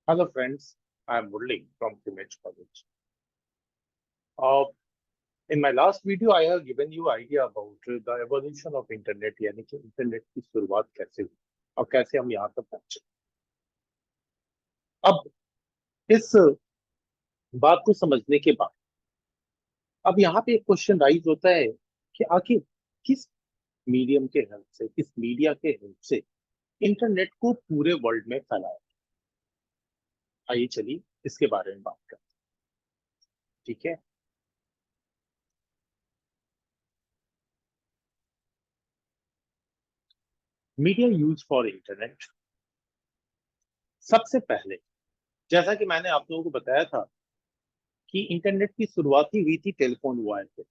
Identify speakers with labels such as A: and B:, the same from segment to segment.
A: Hello friends, I am Murli from Cambridge College. Uh, in my last video, I have given you idea about the evolution of internet यानी कि internet की शुरुआत कैसे हुई और कैसे हम यहाँ तक पहुंचे। अब इस बात को समझने के बाद अब यहाँ पे एक क्वेश्चन राइज होता है कि आखिर किस मीडियम के हेल्प से, किस मीडिया के हेल्प से इंटरनेट को पूरे वर्ल्ड में फैलाया। आइए चलिए इसके बारे में बात करते हैं। ठीक है। Media use for internet. सबसे पहले जैसा कि मैंने आप लोगों को बताया था कि इंटरनेट की शुरुआत ही हुई थी टेलीफोन वायर पे।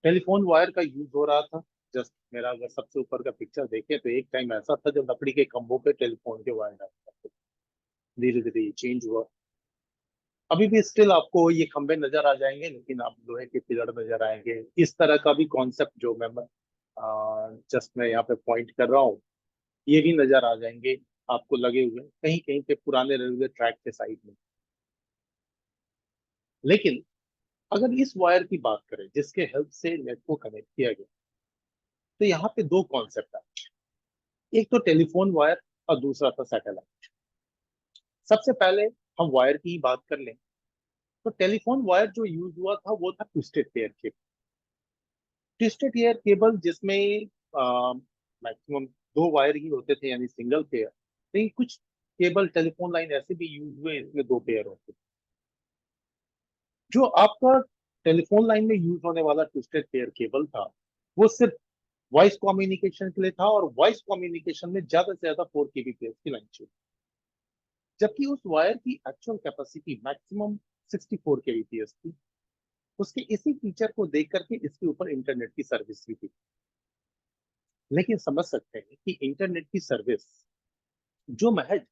A: टेलीफोन वायर का यूज हो रहा था। जस्ट मेरा अगर सबसे ऊपर का पिक्चर देखे तो एक टाइम ऐसा था जब लकड़ी के खंभों पे टेलीफोन के वायर डालते थे। धीरे धीरे ये चेंज हुआ। अभी भी स्टिल आपको ये खंभे नजर आ जाएंगे, लेकिन आप लोहे के पिलर नजर आएंगे। इस तरह का भी कॉन्सेप्ट जो मैं जस्ट मैं यहाँ पे पॉइंट कर रहा हूँ, ये भी नजर आ जाएंगे आपको लगे हुए कहीं कहीं पे पुराने रेलवे ट्रैक के साइड में। लेकिन अगर इस वायर की बात करें जिसके हेल्प से नेट को कनेक्ट किया गया, तो यहाँ पे दो कॉन्सेप्ट है। एक तो टेलीफोन वायर और दूसरा था सैटेलाइट। सबसे पहले हम वायर की ही बात कर लें तो टेलीफोन वायर जो यूज हुआ था वो था twisted pair cable. Twisted pair cable जिसमें मैक्सिमम दो वायर ही होते थे यानी सिंगल पेयर। लेकिन कुछ केबल टेलीफोन लाइन ऐसे भी यूज हुए इसमें दो पेयर होते थे। जो आपका टेलीफोन लाइन में यूज होने वाला ट्विस्टेड पेयर केबल था वो सिर्फ वॉइस कम्युनिकेशन के लिए था, और वॉइस कम्युनिकेशन में ज्यादा से ज्यादा 4 kbps की लाइन चाहिए। जबकि उस वायर की एक्चुअल कैपेसिटी मैक्सिमम 64 kbps थी। उसके इसी फीचर को देख करके इसके ऊपर इंटरनेट की सर्विस भी थी। लेकिन समझ सकते हैं कि इंटरनेट की सर्विस जो महज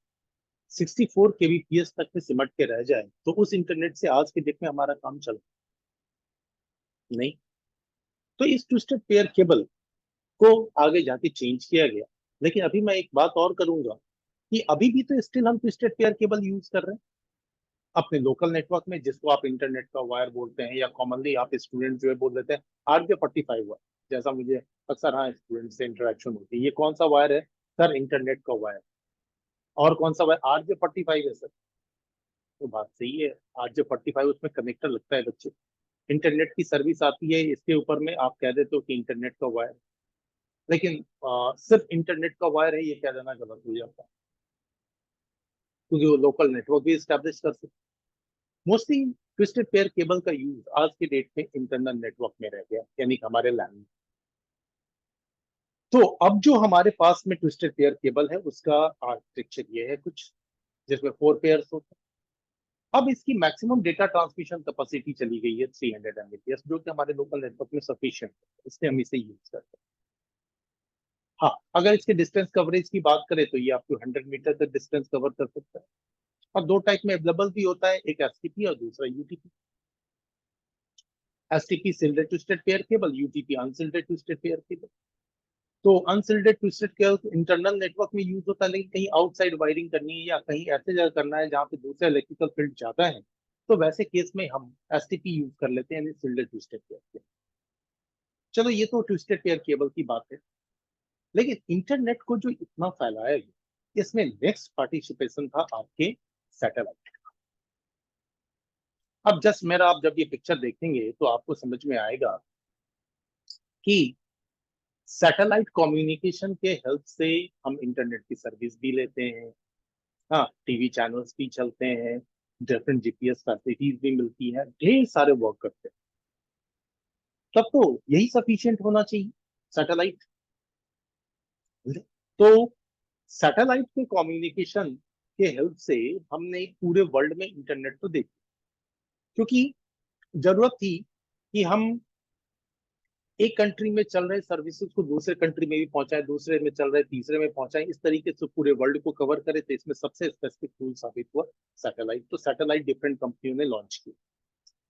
A: 64 kbps तक में सिमट के रह जाए तो उस इंटरनेट से आज के डेट में हमारा काम चल नहीं। तो इस ट्विस्टेड पेयर केबल को आगे जाके चेंज किया गया। लेकिन अभी मैं एक बात और करूंगा कि अभी भी तो स्टिल हम ट्विस्टेड पेयर केबल यूज कर रहे हैं अपने लोकल नेटवर्क में, जिसको आप इंटरनेट का वायर बोलते हैं या कॉमनली आप स्टूडेंट जो है बोल देते हैं RJ45 वायर। जैसा मुझे अक्सर हाँ स्टूडेंट से इंटरेक्शन होती है, ये कौन सा वायर है सर? इंटरनेट का वायर। और कौन सा वायर? RJ45 है सर। तो बात सही है। RJ45 उसमें कनेक्टर लगता है बच्चे। इंटरनेट की सर्विस आती है इसके ऊपर में, आप कह देते हो कि इंटरनेट का वायर। लेकिन सिर्फ इंटरनेट का वायर है ये कह देना गलत हो जाता है, क्योंकि वो लोकल नेटवर्क भी स्टैब्लिश कर सकते। मोस्टली ट्विस्टेड पेयर केबल का यूज आज के डेट में इंटरनल नेटवर्क में रह गया, यानी कि हमारे लैन में। तो अब जो हमारे पास में ट्विस्टेड पेयर केबल है उसका आर्किटेक्चर ये है कुछ, जिसमें 4 पेयर्स होते हैं। अब इसकी मैक्सिमम डेटा ट्रांसमिशन कैपेसिटी चली गई है 300 Mbps, जो कि हमारे लोकल नेटवर्क में सफिशियंट है, इसलिए हम इसे यूज करते हैं। हाँ, अगर इसके डिस्टेंस कवरेज की बात करें तो ये आपको 100 मीटर तक डिस्टेंस कवर कर सकता है। और दो टाइप में अवेलेबल भी होता है, एक एसटीपी और दूसरा UTP. STP shielded twisted pair cable, UTP unshielded twisted pair cable. तो unshielded twisted cable internal network में यूज होता है, लेकिन कहीं आउटसाइड वायरिंग करनी है या कहीं ऐसे जगह करना है जहाँ पे दूसरा इलेक्ट्रिकल फील्ड ज्यादा है, तो वैसे केस में हम एसटीपी यूज कर लेते हैं, यानी सिल्डेड ट्विस्टेड पेयर केबल। चलो ये तो ट्विस्टेड पेयर केबल की बात है। लेकिन इंटरनेट को जो इतना फैलाया गया, इसमें नेक्स्ट पार्टिसिपेशन था आपके सैटेलाइट। अब जस्ट मेरा आप जब ये पिक्चर देखेंगे तो आपको समझ में आएगा कि सैटेलाइट कम्युनिकेशन के हेल्प से हम इंटरनेट की सर्विस भी लेते हैं। हाँ, टीवी चैनल्स भी चलते हैं, डिफरेंट जीपीएस फैसिलिटीज भी मिलती है, ढेर सारे वर्क करते हैं। तब तो यही सफिशिएंट होना चाहिए सैटेलाइट। तो सैटेलाइट के कम्युनिकेशन के हेल्प से हमने पूरे वर्ल्ड में इंटरनेट तो देखा, क्योंकि जरूरत थी कि हम एक कंट्री में चल रहे सर्विसेज को दूसरे कंट्री में भी पहुंचाए, दूसरे में चल रहे तीसरे में पहुंचाए, इस तरीके से पूरे वर्ल्ड को कवर करे। तो इसमें सबसे स्पेसिफिक टूल साबित हुआ सैटेलाइट। तो सैटेलाइट डिफरेंट कंपनियों ने लॉन्च किए,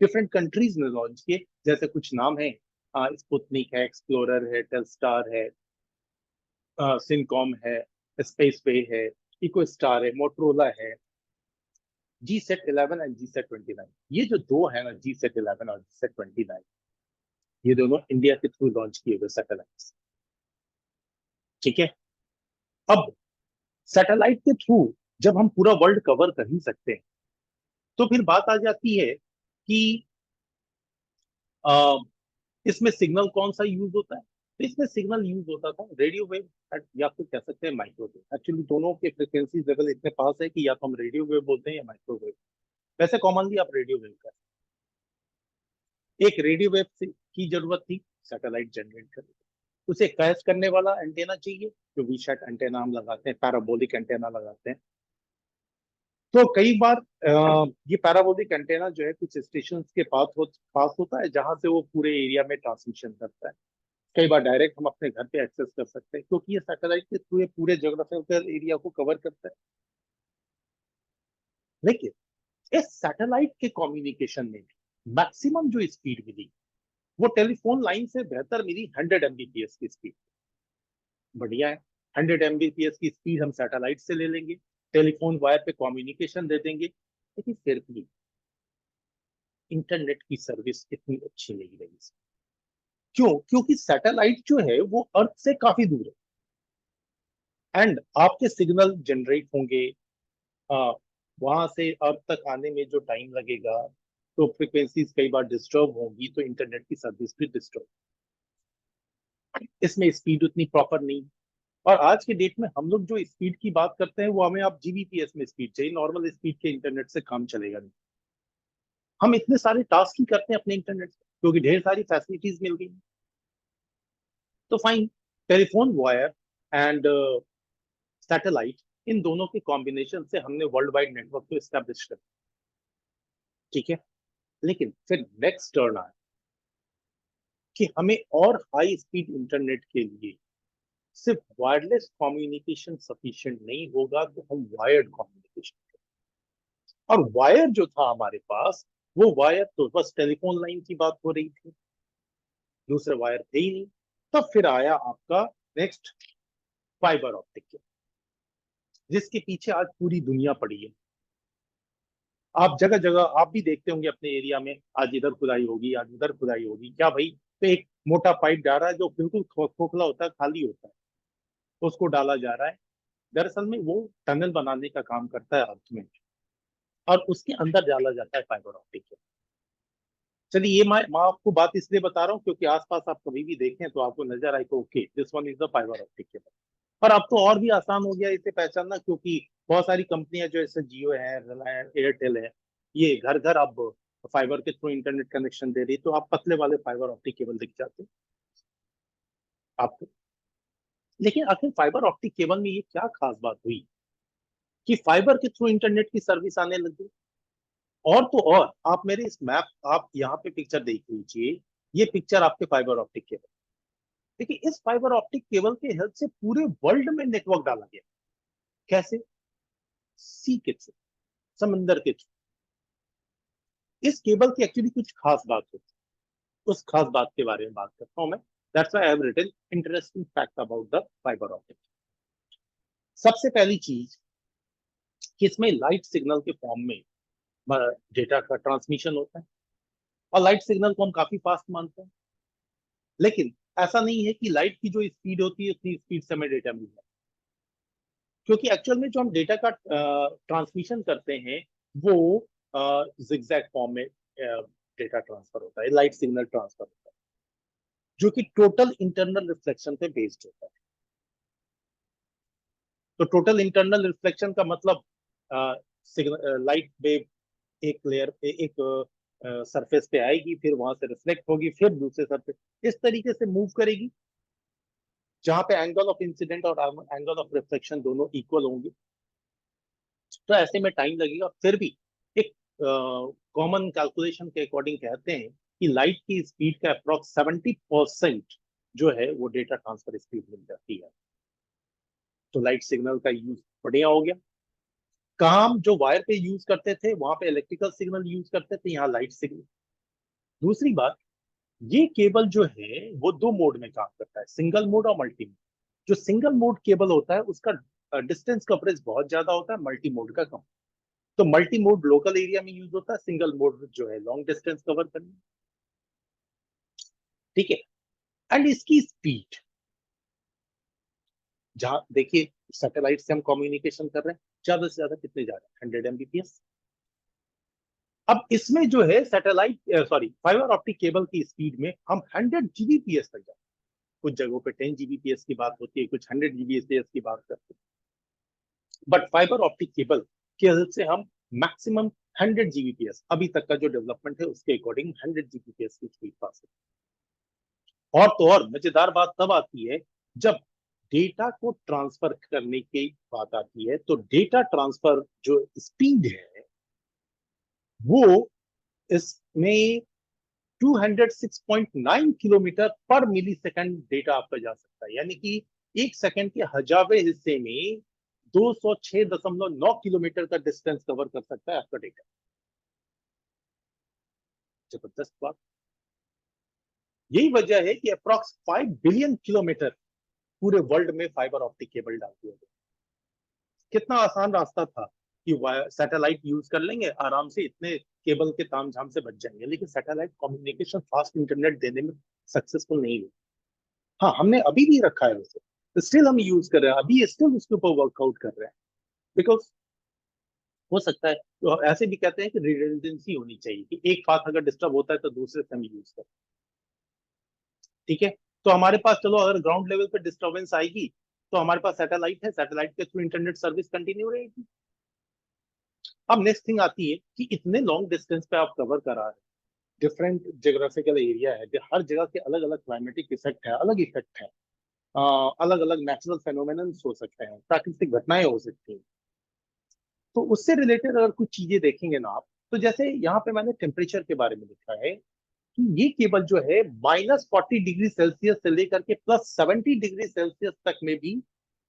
A: डिफरेंट कंट्रीज ने लॉन्च किए। जैसे कुछ नाम है, स्पुतनिक है, एक्सप्लोरर है, टेलस्टार है, सिनकॉम है, स्पेस वे है, इको स्टार है, मोटरोला है, G-Set 11 एंड G-Set 29। ये जो दो है ना, G-Set 11 और G-Set 29, ये दोनों इंडिया के थ्रू लॉन्च किए हुए सैटेलाइट्स। ठीक है। अब सैटेलाइट के थ्रू जब हम पूरा वर्ल्ड कवर कर ही सकते हैं, तो फिर बात आ जाती है कि आ, इसमें सिग्नल कौन सा यूज होता है। तो इसमें सिग्नल यूज होता था रेडियो वेव या फिर कह सकते हैं माइक्रोवेव। एक्चुअली दोनों के फ्रिक्वेंसी लेवल इतने पास है कि या तो हम रेडियो वेव बोलते हैं या माइक्रोवेव। वैसे कॉमनली आप रेडियो वेव का, एक रेडियो वेव की जरूरत थी सैटेलाइट जनरेट करने, उसे कैच करने वाला एंटेना चाहिए, जो वीसैट एंटेना हम लगाते हैं, पैराबोलिक एंटेना लगाते हैं। तो कई बार ये पैराबोलिक एंटेना जो है कुछ स्टेशन के पास होता है, जहां से वो पूरे एरिया में ट्रांसमिशन करता है। कई बार डायरेक्ट हम अपने घर पे एक्सेस कर सकते हैं, क्योंकि ये सैटेलाइट के थ्रू पूरे ज्योग्राफिकल एरिया को कवर करता है। लेकिन इस सैटेलाइट के कम्युनिकेशन में मैक्सिमम जो स्पीड मिली, वो टेलीफोन लाइन से बेहतर मिली 100 Mbps की स्पीड। बढ़िया है। 100 Mbps की स्पीड हम सैटेलाइट से ले लेंगे, टेलीफोन वायर पे कम्युनिकेशन दे देंगे, लेकिन फिर भी इंटरनेट की सर्विस इतनी अच्छी नहीं रही। क्यों? क्योंकि सैटेलाइट जो है वो अर्थ से काफी दूर है, एंड आपके सिग्नल जनरेट होंगे, वहां से अर्थ तक आने में जो टाइम लगेगा, तो फ्रिक्वेंसीज कई बार डिस्टर्ब होंगी, तो इंटरनेट की सर्विस भी डिस्टर्ब। इसमें स्पीड उतनी प्रॉपर नहीं। और आज के डेट में हम लोग जो स्पीड की बात करते हैं, वो हमें आप जीबीपीएस में स्पीड चाहिए, नॉर्मल स्पीड के इंटरनेट से काम चलेगा नहीं। हम इतने सारे टास्क ही करते हैं अपने इंटरनेट से, क्योंकि ढेर सारी फैसिलिटीज मिल गई। तो fine, telephone wire and satellite, इन दोनों के कॉम्बिनेशन से हमने वर्ल्ड वाइड नेटवर्क को स्टैब्लिश कर। ठीक है। लेकिन फिर नेक्स्ट टर्न आया कि हमें और हाई स्पीड इंटरनेट के लिए सिर्फ वायरलेस कम्युनिकेशन सफिशिएंट नहीं होगा, तो हम वायर्ड कम्युनिकेशन। और वायर जो था हमारे पास, वो वायर तो बस टेलीफोन लाइन की बात हो रही थी, दूसरे वायर थे ही नहीं। तब फिर आया आपका नेक्स्ट, फाइबर ऑप्टिक, जिसके पीछे आज पूरी दुनिया पड़ी है। आप जगह जगह आप भी देखते होंगे अपने एरिया में, आज इधर खुदाई होगी, आज उधर खुदाई होगी, क्या भाई? तो एक मोटा पाइप जा रहा है जो बिल्कुल खोखला होता है, खाली होता है, तो उसको डाला जा रहा है। दरअसल में वो टनल बनाने का काम करता है अर्थ में, और उसके अंदर डाला जाता है फाइबर ऑप्टिक। चलिए, ये मैं आपको बात इसलिए बता रहा हूँ क्योंकि आसपास आप कभी भी देखें तो आपको नजर आए तो okay, this one is the fibre optic cable. पर अब तो और भी आसान हो गया इसे पहचानना, क्योंकि बहुत सारी कंपनियां जो जैसे जियो है, रिलायंस, एयरटेल है, ये घर घर अब फाइबर के थ्रू इंटरनेट कनेक्शन दे रही, तो आप पतले वाले फाइबर ऑप्टिक केबल दिख जाते हैं आपको। लेकिन आखिर फाइबर ऑप्टिक केबल में ये क्या खास बात हुई कि फाइबर के थ्रू इंटरनेट की सर्विस आने लगी? और तो और, आप मेरे इस मैप, आप यहाँ पे पिक्चर देख लीजिए, ये पिक्चर आपके फाइबर ऑप्टिक केबल। देखिए, इस फाइबर ऑप्टिक केबल के हेल्प से पूरे वर्ल्ड में नेटवर्क डाला गया। कैसे? सी के थ्रू, समंदर के थ्रू। इस केबल की एक्चुअली कुछ खास बात होती है, उस खास बात के बारे में बात करता हूं मैं। That's why I have written interesting fact about the fibre optic. सबसे पहली चीज कि इसमें लाइट सिग्नल के फॉर्म में डेटा का ट्रांसमिशन होता है, और लाइट सिग्नल को हम काफी फास्ट मानते हैं। लेकिन ऐसा नहीं है कि लाइट की जो स्पीड होती है उतनी स्पीड से हमें डेटा मिलता है, क्योंकि एक्चुअल में जो हम डेटा का ट्रांसमिशन करते हैं, वो जिगजैग फॉर्म में डेटा ट्रांसफर होता है, लाइट सिग्नल ट्रांसफर होता है, जो कि टोटल इंटरनल रिफ्लेक्शन पे बेस्ड होता है। तो टोटल इंटरनल रिफ्लेक्शन का मतलब, लाइट वेव एक लेयर, एक सरफेस पे आएगी, फिर वहां से रिफ्लेक्ट होगी, फिर दूसरे सरफेस, इस तरीके से मूव करेगी, जहां पे एंगल ऑफ इंसिडेंट और एंगल ऑफ रिफ्लेक्शन दोनों इक्वल होंगे। तो ऐसे में टाइम लगेगा, फिर भी एक कॉमन कैलकुलेशन के अकॉर्डिंग कहते हैं कि लाइट की स्पीड का अप्रोक्स 70% जो है वो डेटा ट्रांसफर स्पीड मिल जाती है। तो लाइट सिग्नल का यूज बढ़िया हो गया। काम जो वायर पे यूज करते थे, वहां पे इलेक्ट्रिकल सिग्नल यूज करते थे, यहाँ लाइट सिग्नल। दूसरी बात, ये केबल जो है वो दो मोड में काम करता है, सिंगल मोड और मल्टी मोड। जो सिंगल मोड केबल होता है उसका डिस्टेंस कवरेज बहुत ज्यादा होता है, मल्टी मोड का कम। तो मल्टी मोड लोकल एरिया में यूज होता है, सिंगल मोड जो है लॉन्ग डिस्टेंस कवर करने। ठीक है। एंड इसकी स्पीड, जहां देखिए सैटेलाइट से हम कम्युनिकेशन कर रहे हैं, ज्यादा से ज्यादा कितने जा रहे हैं, 100 Mbps। अब इसमें जो है satellite sorry fibre optic cable की स्पीड में हम 100 Gbps तक जाते हैं। कुछ जगहों पे 10 Gbps की बात होती है, कुछ 100 Gbps की बात करते हैं। बट फाइबर ऑप्टिक केबल की हेल्प से हम मैक्सिमम 100 Gbps, अभी तक का जो डेवलपमेंट है उसके अकॉर्डिंग 100 Gbps की स्पीड पा सकते हैं। और तो और मजेदार बात तब आती है जब डेटा को ट्रांसफर करने की बात आती है। तो डेटा ट्रांसफर जो स्पीड है वो इसमें 206.9 किलोमीटर पर मिली सेकेंड डेटा आपका जा सकता है, यानी कि एक सेकंड के हजारवें हिस्से में 206.9 किलोमीटर का डिस्टेंस कवर कर सकता है आपका डेटा। जबरदस्त बात। यही वजह है कि अप्रॉक्स 5 बिलियन किलोमीटर पूरे वर्ल्ड में फाइबर ऑप्टिक केबल डाल दिया गया। कितना आसान रास्ता था कि सैटेलाइट यूज कर लेंगे आराम से, इतने केबल के तामझाम से बच जाएंगे, लेकिन सैटेलाइट कम्युनिकेशन फास्ट इंटरनेट देने में सक्सेसफुल नहीं हुई। हाँ, हमने अभी भी रखा है उसे, स्टिल हम यूज कर रहे हैं, अभी स्टिल उसके ऊपर वर्कआउट कर रहे हैं। बिकॉज हो सकता है, तो ऐसे भी कहते हैं कि रिडंडेंसी होनी चाहिए कि एक पाथ अगर डिस्टर्ब होता है तो दूसरे से हम यूज करें। ठीक है। तो हमारे पास चलो अगर ग्राउंड लेवल पे डिस्टर्बेंस आएगी तो हमारे पास सैटेलाइट है, सैटेलाइट के थ्रू इंटरनेट सर्विस कंटिन्यू रहेगी। अब नेक्स्ट थिंग आती है कि इतने लॉन्ग डिस्टेंस पे आप कवर करा रहे हैं, डिफरेंट जोग्राफिकल एरिया है, हर जगह के अलग अलग क्लाइमेटिक इफेक्ट है, अलग इफेक्ट है, अलग अलग नेचुरल फेनोमेनन्स हो सकते हैं, प्राकृतिक घटनाएं हो सकती हैं। तो उससे रिलेटेड अगर कुछ चीजें देखेंगे ना आप, तो जैसे यहाँ पे मैंने टेम्परेचर के बारे में लिखा है कि ये केबल जो है -40 डिग्री सेल्सियस से लेकर के +70 डिग्री सेल्सियस तक में भी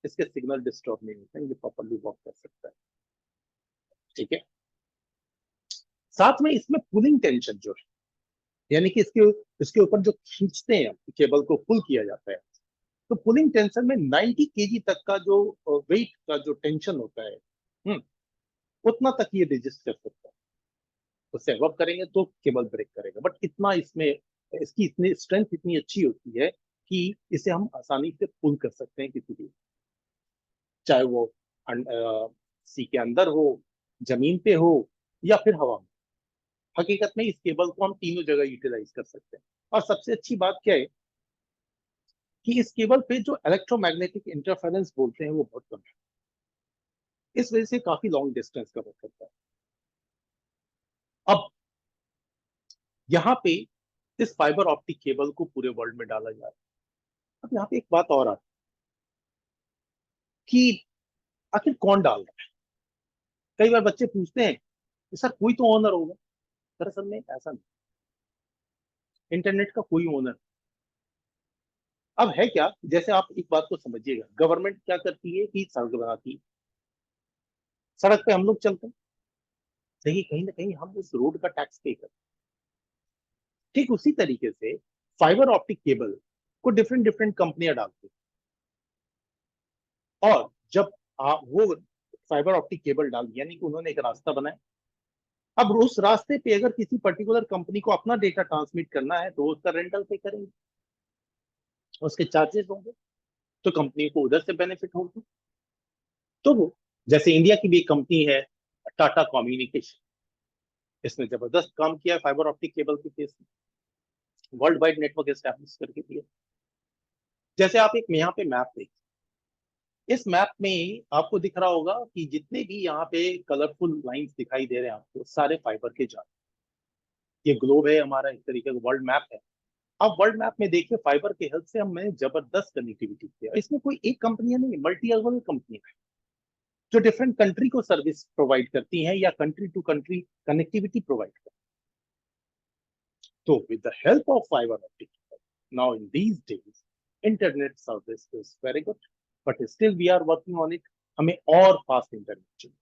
A: इसके सिग्नल डिस्टर्ब नहीं होते हैं, ये प्रॉपरली वर्क कर सकता है। ठीक है। साथ में इसमें पुलिंग टेंशन जो है, यानी कि इसके इसके ऊपर जो खींचते हैं केबल को पुल किया जाता है, तो पुलिंग टेंशन में 90 kg तक का जो वेट का जो टेंशन होता है, उतना तक ये रेजिस्ट कर सकता है। उससे अब करेंगे तो केबल ब्रेक करेगा, बट इतना इसमें इसकी इतनी स्ट्रेंथ इतनी अच्छी होती है कि इसे हम आसानी से पुल कर सकते हैं किसी भी, चाहे वो सी के अंदर हो, जमीन पे हो, या फिर हवा में। हकीकत में इस केबल को हम तीनों जगह यूटिलाइज कर सकते हैं। और सबसे अच्छी बात क्या है कि इस केबल पे जो इलेक्ट्रोमैग्नेटिक इंटरफेरेंस बोलते हैं वो बहुत कम है, इस वजह से काफी लॉन्ग डिस्टेंस कवर करता है। अब यहाँ पे इस फाइबर ऑप्टिक केबल को पूरे वर्ल्ड में डाला जा रहा है। अब यहाँ पे एक बात और आती है कि आखिर कौन डाल रहा है। कई बार बच्चे पूछते हैं कि सर कोई तो ओनर होगा। दरअसल में ऐसा नहीं, इंटरनेट का कोई ओनर। अब है क्या, जैसे आप एक बात को समझिएगा, गवर्नमेंट क्या करती है कि सड़क बनाती है, सड़क पे हम लोग चलते हैं, देखिए कहीं ना कहीं हम उस रोड का टैक्स पे करते हैं। ठीक उसी तरीके से फाइबर ऑप्टिक केबल को डिफरेंट डिफरेंट कंपनियां डालती हैं, और जब वो फाइबर ऑप्टिक केबल डाल दिया, यानी कि उन्होंने एक रास्ता बनाया, अब उस रास्ते पे अगर किसी पर्टिकुलर कंपनी को अपना डेटा ट्रांसमिट करना है तो उसका रेंटल पे करेंगे, उसके चार्जेस होंगे, तो कंपनी को उधर से बेनिफिट होगी। तो वो जैसे इंडिया की भी एक कंपनी है टाटा कम्युनिकेशन, इसने जबरदस्त काम किया फाइबर ऑप्टिक केबल के केस में, वर्ल्ड वाइड नेटवर्क एस्टैब्लिश करके दिया। जैसे आप एक यहाँ पे मैप देखिए, इस मैप में आपको दिख रहा होगा कि जितने भी यहाँ पे कलरफुल लाइंस दिखाई दे रहे हैं आपको, सारे फाइबर के जाल। ये ग्लोब है हमारा, एक तरीके का वर्ल्ड मैप है। अब वर्ल्ड मैप में देखिए फाइबर के हेल्प से हमने जबरदस्त कनेक्टिविटी किया, इसमें कोई एक कंपनी नहीं, मल्टी अवेलेबल कंपनी है जो डिफरेंट कंट्री को सर्विस प्रोवाइड करती हैं या country to country connectivity provide करती हैं। तो with the help of fibre optic now in these days internet service is very good, but still we are working on it. हमें और fast internet चाहिए।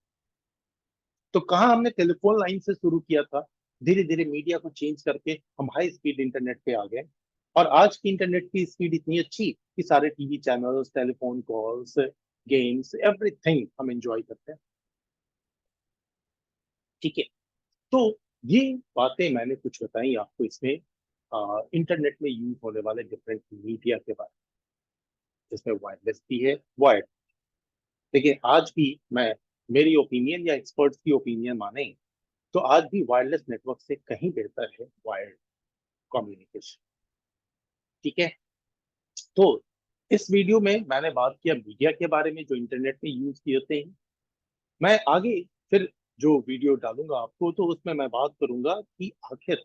A: तो कहाँ हमने टेलीफोन लाइन से शुरू किया था, धीरे धीरे मीडिया को चेंज करके हम हाई स्पीड इंटरनेट पे आ गए। और आज की इंटरनेट की स्पीड इतनी अच्छी कि सारे TV channels, telephone calls, games, everything हम एंजॉय करते हैं। ठीक है, तो ये बातें मैंने कुछ बताई आपको इसमें इंटरनेट में यूज होने वाले डिफरेंट मीडिया के बारे में, जिसमें वायरलेस भी है, वायर्ड। देखिए आज भी मैं, मेरी ओपिनियन या एक्सपर्ट्स की ओपिनियन माने तो आज भी वायरलेस नेटवर्क से कहीं बेहतर है वायर्ड कम्युनिकेशन। ठीक है, तो इस वीडियो में मैंने बात किया मीडिया के बारे में जो इंटरनेट में यूज किए होते हैं। मैं आगे फिर जो वीडियो डालूंगा आपको तो उसमें मैं बात करूंगा कि आखिर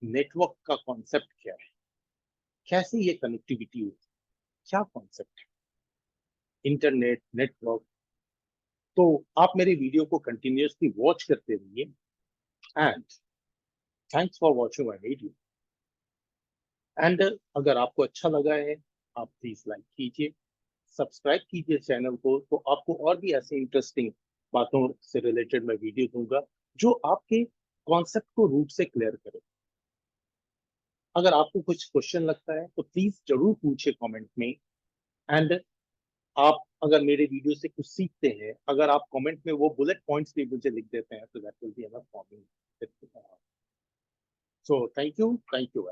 A: नेटवर्क का कॉन्सेप्ट क्या है, कैसे ये कनेक्टिविटी होती है, क्या कॉन्सेप्ट है इंटरनेट नेटवर्क। तो आप मेरे वीडियो को कंटिन्यूअसली वॉच करते रहिए and thanks for watching my video. And अगर आपको अच्छा लगा है आप प्लीज लाइक कीजिए, सब्सक्राइब कीजिए चैनल को, तो आपको और भी ऐसे इंटरेस्टिंग बातों से रिलेटेड मैं वीडियो दूंगा जो आपके कॉन्सेप्ट को रूट से क्लियर करे। अगर आपको कुछ क्वेश्चन लगता है तो प्लीज जरूर पूछिए कमेंट में। एंड आप अगर मेरे वीडियो से कुछ सीखते हैं, अगर आप कमेंट में वो बुलेट पॉइंट्स भी मुझे लिख देते हैं तो that will be enough for me. So thank you, thank you.